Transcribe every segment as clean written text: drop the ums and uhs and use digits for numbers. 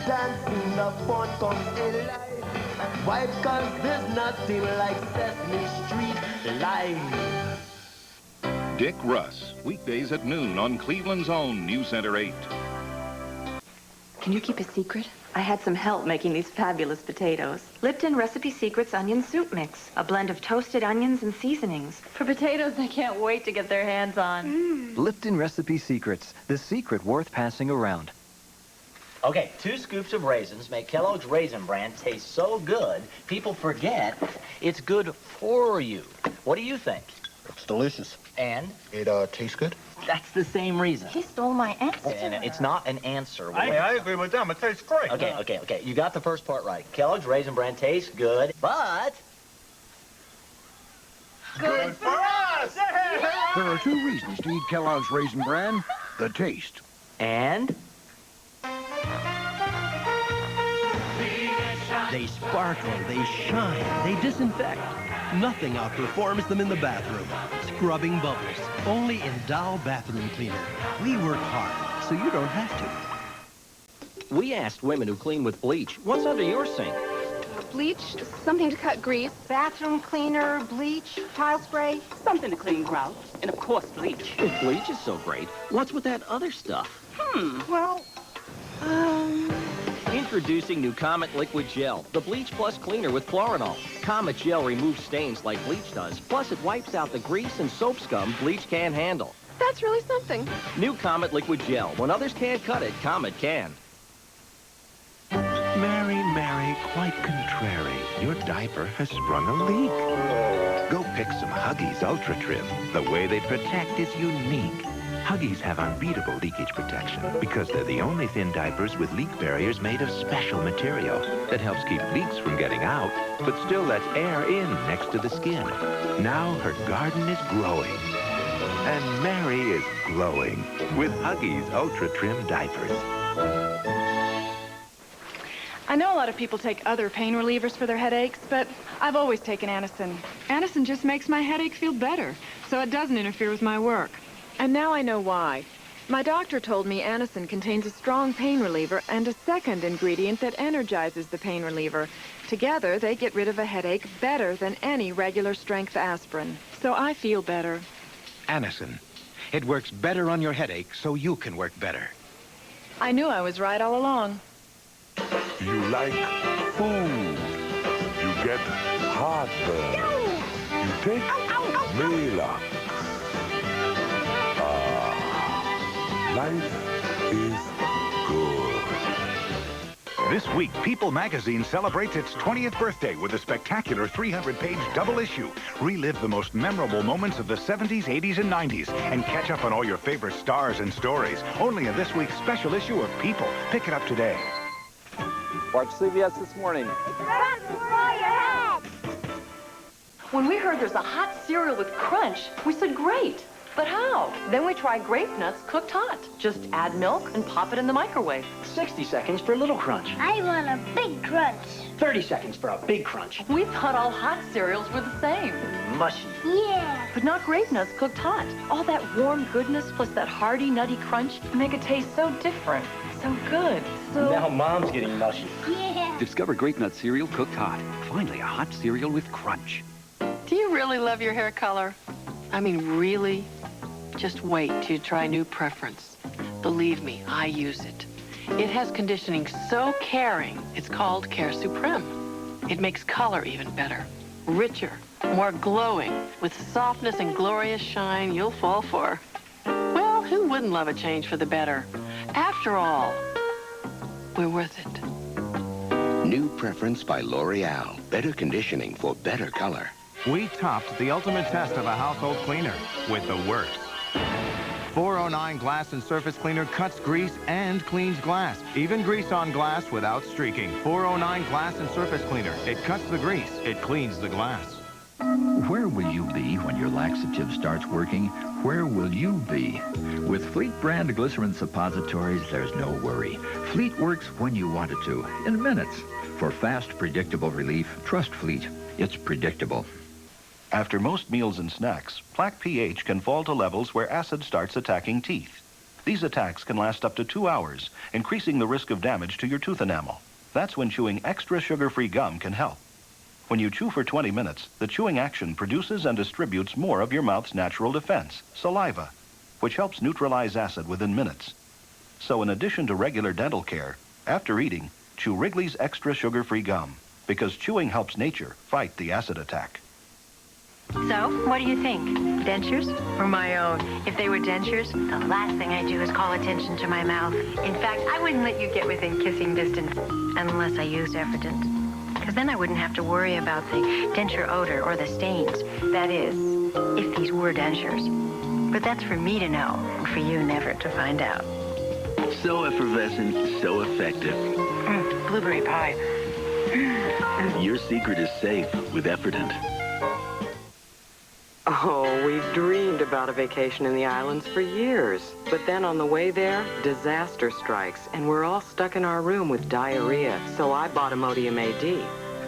dancing, the fun comes alive. Why? 'Cause there's nothing like Sesame Street live. Dick Russ, weekdays at noon on Cleveland's own Newscenter 8. Can you keep a secret? I had some help making these fabulous potatoes. Lipton Recipe Secrets Onion Soup Mix. A blend of toasted onions and seasonings. For potatoes they can't wait to get their hands on. Lipton Recipe Secrets. The secret worth passing around. Okay, 2 scoops of raisins make Kellogg's Raisin Bran taste so good, people forget it's good for you. What do you think? It's delicious. And? It tastes good. That's the same reason. He stole my answer. And it's not an answer. I agree with them. It tastes great. Okay. You got the first part right. Kellogg's Raisin Bran tastes good, but... Good for us! There are 2 reasons to eat Kellogg's Raisin Bran. The taste. And? They sparkle, they shine, they disinfect. Nothing outperforms them in the bathroom. Scrubbing bubbles, only in Dow Bathroom Cleaner. We work hard, so you don't have to. We asked women who clean with bleach, what's under your sink? Bleach, something to cut grease. Bathroom cleaner, bleach, tile spray. Something to clean grout. And of course, bleach. If bleach is so great, what's with that other stuff? Well, Introducing new Comet Liquid Gel, the bleach plus cleaner with chlorinol. Comet Gel removes stains like bleach does, plus it wipes out the grease and soap scum bleach can't handle. that's really something. New Comet Liquid Gel. When others can't cut it, Comet can. Mary, quite contrary. Your diaper has sprung a leak. Go pick some Huggies Ultra Trim. The way they protect is unique. Huggies have unbeatable leakage protection because they're the only thin diapers with leak barriers made of special material that helps keep leaks from getting out, but still lets air in next to the skin. Now her garden is growing, and Mary is glowing with Huggies Ultra Trim diapers. I know a lot of people take other pain relievers for their headaches, but I've always taken Anacin. Anacin just makes my headache feel better, so it doesn't interfere with my work. And now I know why. My doctor told me Anacin contains a strong pain reliever and a second ingredient that energizes the pain reliever. Together, they get rid of a headache better than any regular strength aspirin. So I feel better. Anacin. It works better on your headache, so you can work better. I knew I was right all along. You like food. You get heartburn. You take Maalox. Life is good. This week, People magazine celebrates its 20th birthday with a spectacular 300-page double issue. Relive the most memorable moments of the 70s, 80s, and 90s, and catch up on all your favorite stars and stories. Only in this week's special issue of People. Pick it up today. Watch CBS This Morning. When we heard there's a hot cereal with crunch, we said great. But how? Then we tried grape nuts cooked hot. Just add milk and pop it in the microwave. 60 seconds for a little crunch. I want a big crunch. 30 seconds for a big crunch. We thought all hot cereals were the same. Mushy. Yeah. But not grape nuts cooked hot. All that warm goodness plus that hearty, nutty crunch make it taste so different. So good. So... Now Mom's getting mushy. Yeah. Discover Grape Nut cereal cooked hot. Finally, a hot cereal with crunch. Do you really love your hair color? I mean, really? Just wait till you try New Preference. Believe me, I use it. It has conditioning so caring, it's called Care Supreme. It makes color even better, richer, more glowing, with softness and glorious shine you'll fall for. Well, who wouldn't love a change for the better? After all, we're worth it. New Preference by L'Oreal. Better conditioning for better color. We topped the ultimate test of a household cleaner with the works. 409 Glass and Surface Cleaner cuts grease and cleans glass. Even grease on glass without streaking. 409 Glass and Surface Cleaner. It cuts the grease. It cleans the glass. Where will you be when your laxative starts working? Where will you be? With Fleet brand Glycerin Suppositories, there's no worry. Fleet works when you want it to, in minutes. For fast, predictable relief, trust Fleet. It's predictable. After most meals and snacks, plaque pH can fall to levels where acid starts attacking teeth. These attacks can last up to 2 hours, increasing the risk of damage to your tooth enamel. That's when chewing extra sugar-free gum can help. When you chew for 20 minutes, the chewing action produces and distributes more of your mouth's natural defense, saliva, which helps neutralize acid within minutes. So in addition to regular dental care, after eating, chew Wrigley's extra sugar-free gum, because chewing helps nature fight the acid attack. So, what do you think? Dentures or my own? If they were dentures, the last thing I do is call attention to my mouth. In fact, I wouldn't let you get within kissing distance unless I used Efferdent. Because then I wouldn't have to worry about the denture odor or the stains. That is, if these were dentures. But that's for me to know, and for you never to find out. So effervescent, so effective. Blueberry pie. Your secret is safe with Efferdent. Oh, we've dreamed about a vacation in the islands for years. But then on the way there, disaster strikes, and we're all stuck in our room with diarrhea. So I bought Imodium A-D.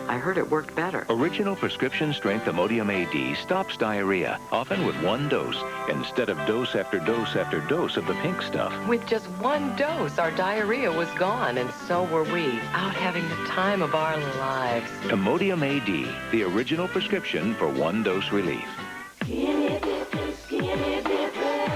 I heard it worked better. Original prescription strength Imodium A-D stops diarrhea, often with one dose, instead of dose after dose after dose of the pink stuff. With just one dose, our diarrhea was gone, and so were we, out having the time of our lives. Imodium A-D, the original prescription for one dose relief. Skinny dipping, skinny dipping.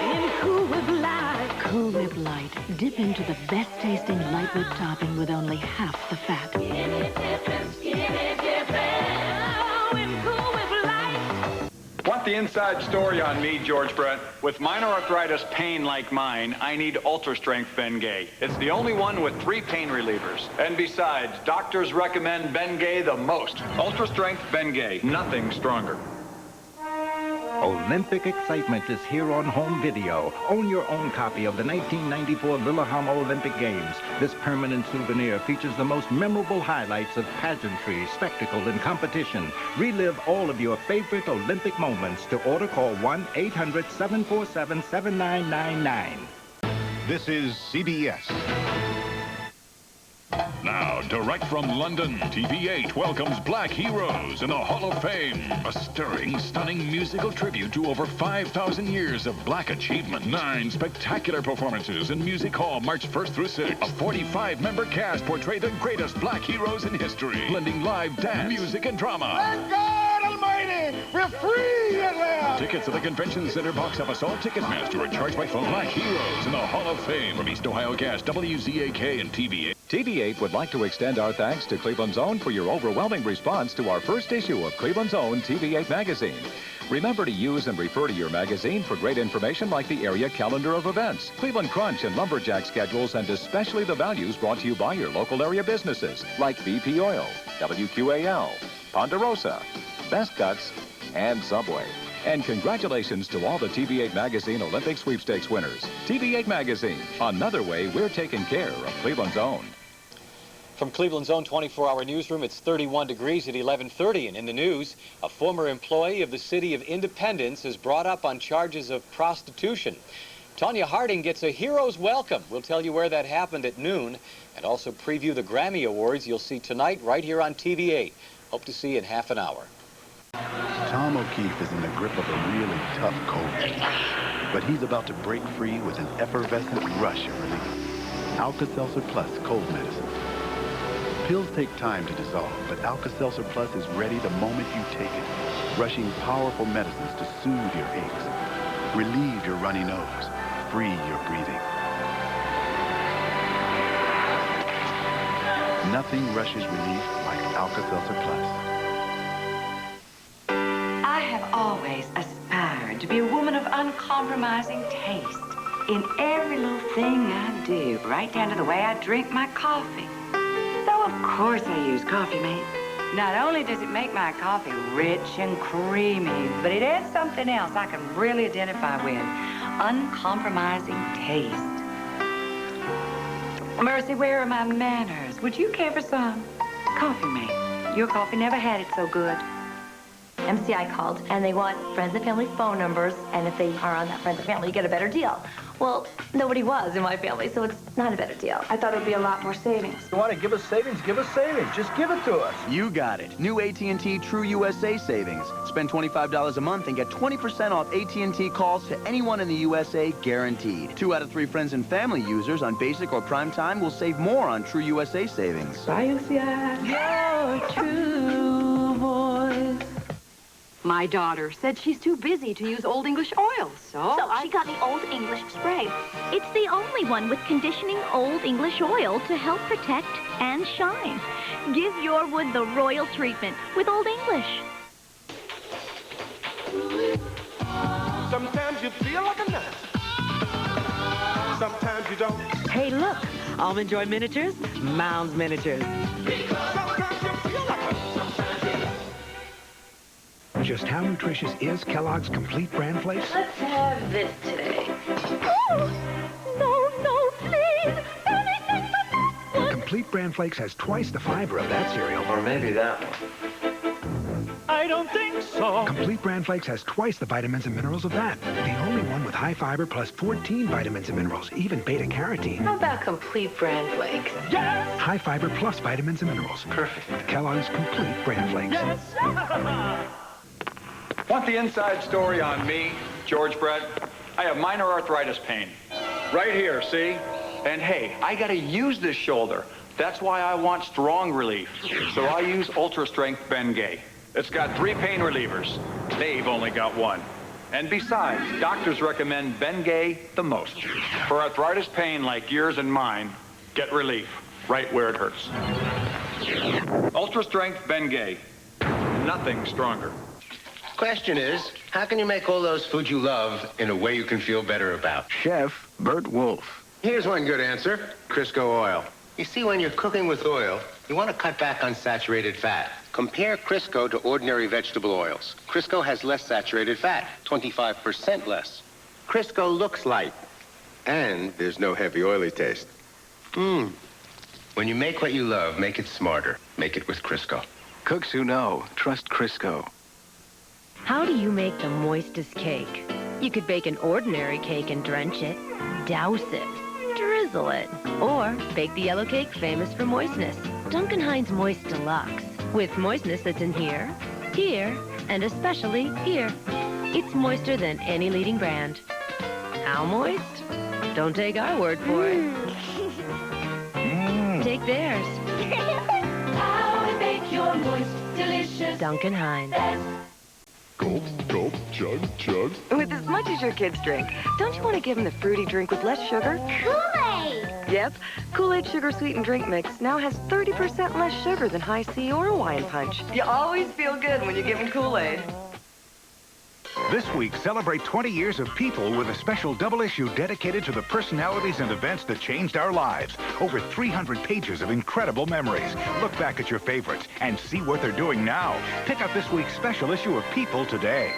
In Cool Whip Light. Cool Whip Lite. Dip into the best tasting light whip topping with only half the fat. Skinny dipping, skinny dipping. Oh, in Cool Whip Light. Want the inside story on me, George Brett? With minor arthritis pain like mine, I need Ultra Strength Bengay. It's the only one with 3 pain relievers. And besides, doctors recommend Bengay the most. Ultra Strength Bengay, nothing stronger. Olympic excitement is here on home video. Own your own copy of the 1994 Lillehammer Olympic Games. This permanent souvenir features the most memorable highlights of pageantry, spectacle, and competition. Relive all of your favorite Olympic moments. To order, call 1-800-747-7999. This is CBS. Now, direct from London, TV8 welcomes Black Heroes in the Hall of Fame. A stirring, stunning musical tribute to over 5,000 years of Black achievement. 9 spectacular performances in Music Hall March 1st through 6th. A 45-member cast portray the greatest Black heroes in history, blending live dance, music, and drama. Thank God Almighty, we're free at last! Tickets at the Convention Center box office or Ticketmaster are charged by phone. Black Heroes in the Hall of Fame. From East Ohio Gas, WZAK, and TV8. TV8 would like to extend our thanks to Cleveland's Own for your overwhelming response to our first issue of Cleveland's Own TV8 Magazine. Remember to use and refer to your magazine for great information like the area calendar of events, Cleveland Crunch and Lumberjack schedules, and especially the values brought to you by your local area businesses like BP Oil, WQAL, Ponderosa, Best Cuts, and Subway. And congratulations to all the TV8 Magazine Olympic sweepstakes winners. TV8 Magazine, another way we're taking care of Cleveland's Own. From Cleveland's Own 24-hour newsroom, it's 31 degrees at 11:30, and in the news, a former employee of the city of Independence is brought up on charges of prostitution. Tonya Harding gets a hero's welcome. We'll tell you where that happened at noon, and also preview the Grammy Awards you'll see tonight right here on TV8. Hope to see you in half an hour. Tom O'Keefe is in the grip of a really tough cold, but he's about to break free with an effervescent rush of relief. Alka-Seltzer Plus cold medicine. Pills take time to dissolve, but Alka-Seltzer Plus is ready the moment you take it, rushing powerful medicines to soothe your aches, relieve your runny nose, free your breathing. Nothing rushes relief like Alka-Seltzer Plus. I have always aspired to be a woman of uncompromising taste in every little thing I do, right down to the way I drink my coffee. So, of course, I use Coffee Mate. Not only does it make my coffee rich and creamy, but it adds something else I can really identify with, uncompromising taste. Mercy, where are my manners? Would you care for some? Coffee Mate. Your coffee never had it so good. MCI called, and they want friends and family phone numbers, and if they are on that friends and family, you get a better deal. Well, nobody was in my family, so it's not a better deal. I thought it would be a lot more savings. You want to give us savings? Give us savings. Just give it to us. You got it. New AT&T True USA savings. Spend $25 a month and get 20% off AT&T calls to anyone in the USA, guaranteed. 2 out of 3 friends and family users on basic or prime time will save more on True USA savings. Your true voice. My daughter said she's too busy to use Old English oil, so she got the Old English spray. It's the only one with conditioning Old English oil to help protect and shine. Give your wood the royal treatment with Old English. Sometimes you feel like a nut. Sometimes you don't. Hey, look. Almond Joy Miniatures, Mounds Miniatures. Just how nutritious is Kellogg's Complete Bran Flakes? Let's have this today. No, please. Anything but that one. Complete Bran Flakes has twice the fiber of that cereal. Or maybe that one. I don't think so. Complete Bran Flakes has twice the vitamins and minerals of that. The only one with high fiber plus 14 vitamins and minerals, even beta-carotene. How about Complete Bran Flakes? Yes! High fiber plus vitamins and minerals. Perfect. Kellogg's Complete Bran Flakes. Yes! Want the inside story on me, George Brett? I have minor arthritis pain. Right here, see? And hey, I gotta use this shoulder. That's why I want strong relief. So I use Ultra Strength Bengay. It's got 3 pain relievers. They've only got 1. And besides, doctors recommend Bengay the most. For arthritis pain like yours and mine, get relief right where it hurts. Ultra Strength Bengay. Nothing stronger. Question is, how can you make all those foods you love in a way you can feel better about? Chef Bert Wolf. Here's one good answer, Crisco oil. You see, when you're cooking with oil, you want to cut back on saturated fat. Compare Crisco to ordinary vegetable oils. Crisco has less saturated fat, 25% less. Crisco looks light, and there's no heavy oily taste. When you make what you love, make it smarter. Make it with Crisco. Cooks who know, trust Crisco. How do you make the moistest cake? You could bake an ordinary cake and drench it, douse it, drizzle it, or bake the yellow cake famous for moistness. Duncan Hines Moist Deluxe, with moistness that's in here, here, and especially here. It's moister than any leading brand. How moist? Don't take our word for it. Take theirs. How we make your moist, delicious. Duncan Hines. Gulp, gulp, chug, chug. With as much as your kids drink, don't you want to give them the fruity drink with less sugar? Kool-Aid! Yep. Kool-Aid Sugar Sweetened Drink Mix now has 30% less sugar than High C or Hawaiian Punch. You always feel good when you give them Kool-Aid. This week, celebrate 20 years of People with a special double issue dedicated to the personalities and events that changed our lives. Over 300 pages of incredible memories. Look back at your favorites and see what they're doing now. Pick up this week's special issue of People today.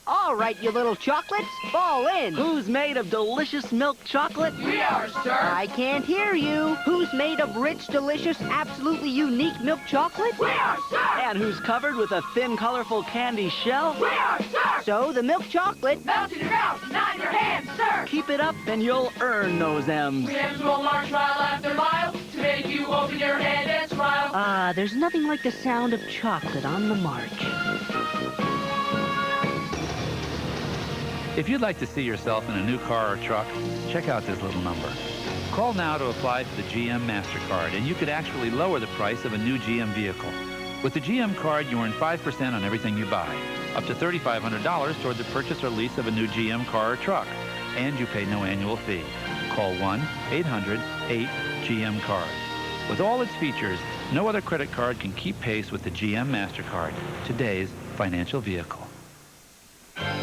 All right, you little chocolates, fall in. Who's made of delicious milk chocolate? We are, sir. I can't hear you. Who's made of rich, delicious, absolutely unique milk chocolate? We are, sir. And who's covered with a thin, colorful candy shell? We are, sir. So the milk chocolate Melt in your mouth, not in your hands, sir. Keep it up, and you'll earn those M's. We have to march mile after mile to make you open your head and smile. Ah, there's nothing like the sound of chocolate on the march. If you'd like to see yourself in a new car or truck, check out this little number. Call now to apply for the GM MasterCard, and you could actually lower the price of a new GM vehicle. With the GM card, you earn 5% on everything you buy, up to $3,500 toward the purchase or lease of a new GM car or truck, and you pay no annual fee. Call 1-800-8-GM-CARD. With all its features, no other credit card can keep pace with the GM MasterCard, today's financial vehicle.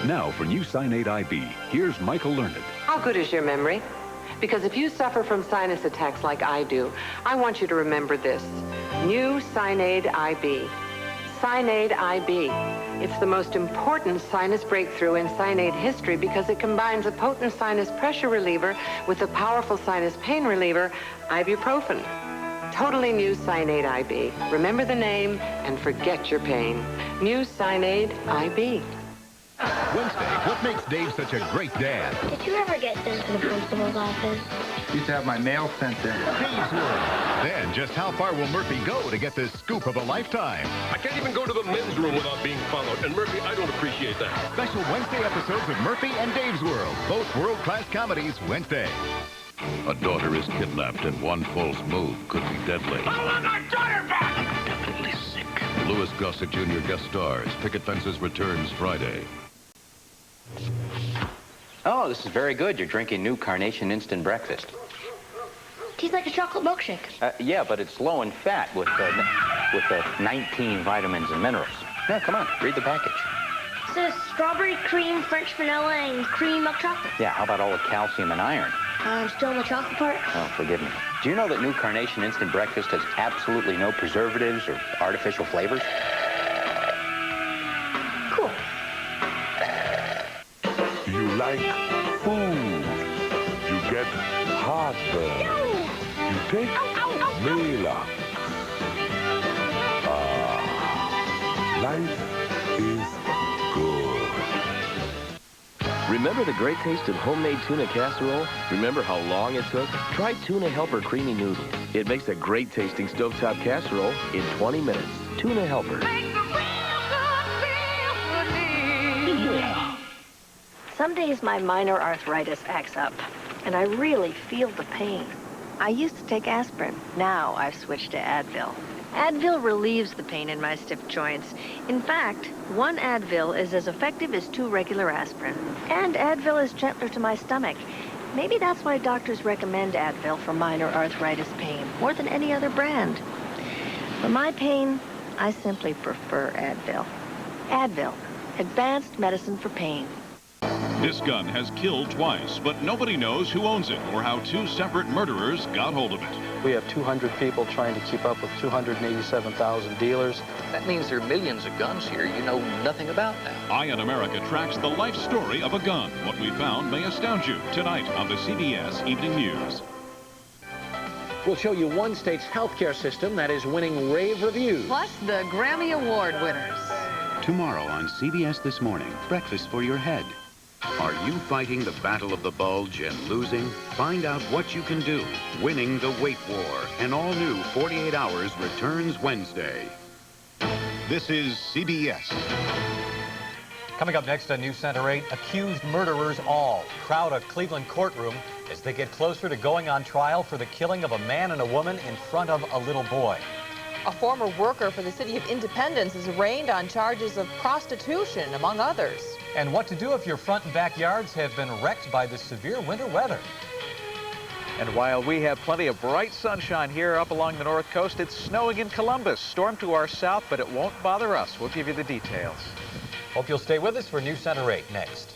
Now for new Cyanide IB, here's Michael Learned. How good is your memory? Because if you suffer from sinus attacks like I do, I want you to remember this. New Cyanide IB. Cyanide IB. It's the most important sinus breakthrough in cyanide history because it combines a potent sinus pressure reliever with a powerful sinus pain reliever, ibuprofen. Totally new Cyanate IB. Remember the name and forget your pain. New Cyanate IB. Wednesday, what makes Dave such a great dad? Did you ever get sent to the principal's office? Used to have my mail sent there. Dave's World. Then, just how far will Murphy go to get this scoop of a lifetime? I can't even go to the men's room without being followed. And Murphy, I don't appreciate that. Special Wednesday episodes of Murphy and Dave's World. Both world-class comedies Wednesday. A daughter is kidnapped and one false move could be deadly. I want my daughter back! I'm definitely sick. Louis Gossett Jr. guest stars. Picket Fences returns Friday. Oh, this is very good. You're drinking new Carnation instant breakfast. Tastes like a chocolate milkshake. Yeah, but it's low in fat with 19 vitamins and minerals. Yeah, come on, read the package. It says strawberry, cream, French vanilla, and creamy milk chocolate. Yeah, how about all the calcium and iron? I'm still in the chocolate part. Oh, forgive me. Do you know that new Carnation instant breakfast has absolutely no preservatives or artificial flavors? Cool. You like food. You get heartburn. You take Maalox. Life is good. Remember the great taste of homemade tuna casserole? Remember how long it took? Try Tuna Helper Creamy Noodles. It makes a great tasting stovetop casserole in 20 minutes. Tuna Helper. Some days my minor arthritis acts up, and I really feel the pain. I used to take aspirin. Now I've switched to Advil. Advil relieves the pain in my stiff joints. In fact, one Advil is as effective as 2 regular aspirin. And Advil is gentler to my stomach. Maybe that's why doctors recommend Advil for minor arthritis pain more than any other brand. For my pain, I simply prefer Advil. Advil, advanced medicine for pain. This gun has killed twice, but nobody knows who owns it or how 2 separate murderers got hold of it. We have 200 people trying to keep up with 287,000 dealers. That means there are millions of guns here you know nothing about now. Eye on America tracks the life story of a gun. What we found may astound you tonight on the CBS Evening News. We'll show you one state's healthcare system that is winning rave reviews. Plus the Grammy Award winners. Tomorrow on CBS This Morning, breakfast for your head. Are you fighting the battle of the bulge and losing? Find out what you can do. Winning the Weight War. An all-new 48 Hours returns Wednesday. This is CBS. Coming up next on Newscenter 8, accused murderers all crowd a Cleveland courtroom as they get closer to going on trial for the killing of a man and a woman in front of a little boy. A former worker for the city of Independence is arraigned on charges of prostitution, among others. And what to do if your front and backyards have been wrecked by the severe winter weather. And while we have plenty of bright sunshine here up along the north coast, it's snowing in Columbus. Storm to our south, but it won't bother us. We'll give you the details. Hope you'll stay with us for Newscenter 8 next.